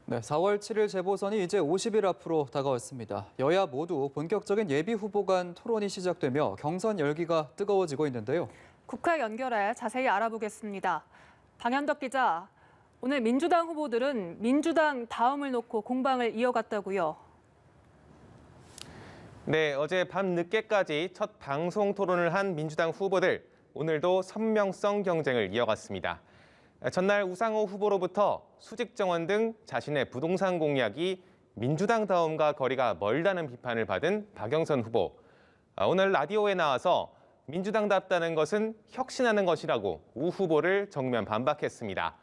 네, 4월 7일 재보선이 이제 50일 앞으로 다가왔습니다. 여야 모두 본격적인 예비 후보 간 토론이 시작되며 경선 열기가 뜨거워지고 있는데요. 국회 연결해 자세히 알아보겠습니다. 방현덕 기자, 오늘 민주당 후보들은 민주당 다음을 놓고 공방을 이어갔다고요. 네, 어제 밤 늦게까지 첫 방송 토론을 한 민주당 후보들, 오늘도 선명성 경쟁을 이어갔습니다. 전날 우상호 후보로부터 수직 정원 등 자신의 부동산 공약이 민주당다움과 거리가 멀다는 비판을 받은 박영선 후보. 오늘 라디오에 나와서 민주당답다는 것은 혁신하는 것이라고 우 후보를 정면 반박했습니다.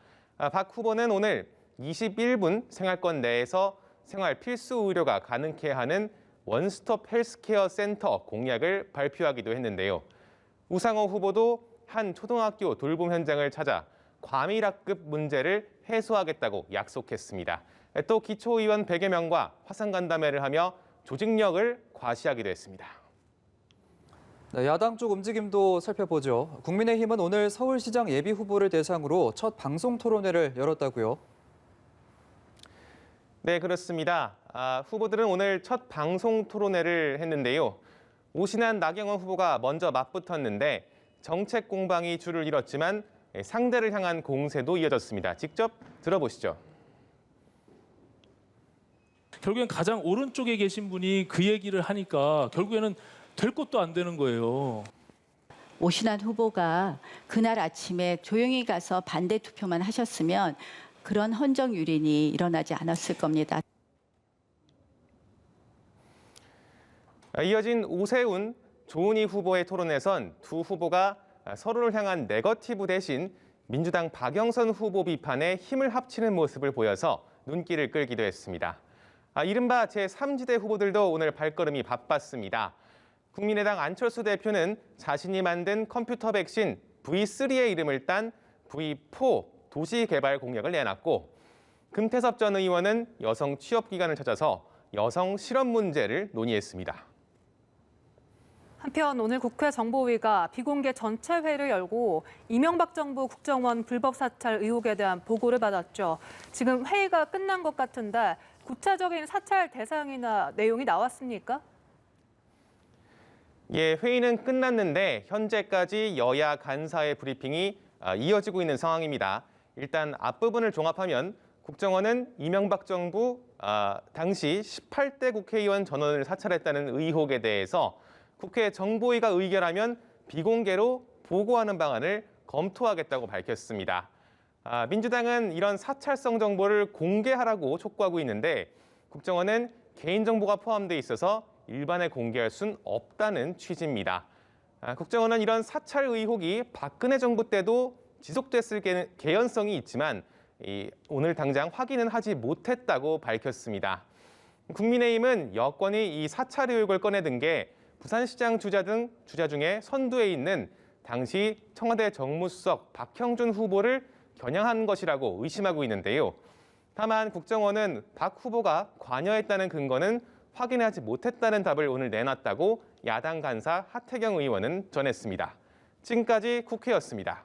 박 후보는 오늘 21분 생활권 내에서 생활 필수 의료가 가능케 하는 원스톱 헬스케어 센터 공약을 발표하기도 했는데요. 우상호 후보도 한 초등학교 돌봄 현장을 찾아 과밀학급 문제를 해소하겠다고 약속했습니다. 또 기초의원 100여 명과 화상간담회를 하며 조직력을 과시하기도 했습니다. 네, 야당 쪽 움직임도 살펴보죠. 국민의힘은 오늘 서울시장 예비 후보를 대상으로 첫 방송 토론회를 열었다고요. 네, 그렇습니다. 후보들은 오늘 첫 방송 토론회를 했는데요. 오신환 나경원 후보가 먼저 맞붙었는데 정책 공방이 줄을 이뤘지만 상대를 향한 공세도 이어졌습니다. 직접 들어보시죠. 결국엔 가장 오른쪽에 계신 분이 그 얘기를 하니까 결국에는 될 것도 안 되는 거예요. 오신환 후보가 그날 아침에 조용히 가서 반대 투표만 하셨으면 그런 헌정 유린이 일어나지 않았을 겁니다. 이어진 오세훈, 조은희 후보의 토론에선 두 후보가 서로를 향한 네거티브 대신 민주당 박영선 후보 비판에 힘을 합치는 모습을 보여서 눈길을 끌기도 했습니다. 이른바 제3지대 후보들도 오늘 발걸음이 바빴습니다. 국민의당 안철수 대표는 자신이 만든 컴퓨터 백신 V3의 이름을 딴 V4 도시개발 공약을 내놨고, 금태섭 전 의원은 여성 취업기관을 찾아서 여성 실업 문제를 논의했습니다. 한편 오늘 국회 정보위가 비공개 전체회를 열고 이명박 정부 국정원 불법 사찰 의혹에 대한 보고를 받았죠. 지금 회의가 끝난 것 같은데 구체적인 사찰 대상이나 내용이 나왔습니까? 예, 회의는 끝났는데 현재까지 여야 간사의 브리핑이 이어지고 있는 상황입니다. 일단 앞부분을 종합하면 국정원은 이명박 정부 당시 18대 국회의원 전원을 사찰했다는 의혹에 대해서 국회 정보위가 의결하면 비공개로 보고하는 방안을 검토하겠다고 밝혔습니다. 민주당은 이런 사찰성 정보를 공개하라고 촉구하고 있는데 국정원은 개인정보가 포함돼 있어서 일반에 공개할 순 없다는 취지입니다. 국정원은 이런 사찰 의혹이 박근혜 정부 때도 지속됐을 개연성이 있지만 오늘 당장 확인은 하지 못했다고 밝혔습니다. 국민의힘은 여권이 이 사찰 의혹을 꺼내든 게 부산시장 주자 중에 선두에 있는 당시 청와대 정무수석 박형준 후보를 겨냥한 것이라고 의심하고 있는데요. 다만 국정원은 박 후보가 관여했다는 근거는 확인하지 못했다는 답을 오늘 내놨다고 야당 간사 하태경 의원은 전했습니다. 지금까지 국회였습니다.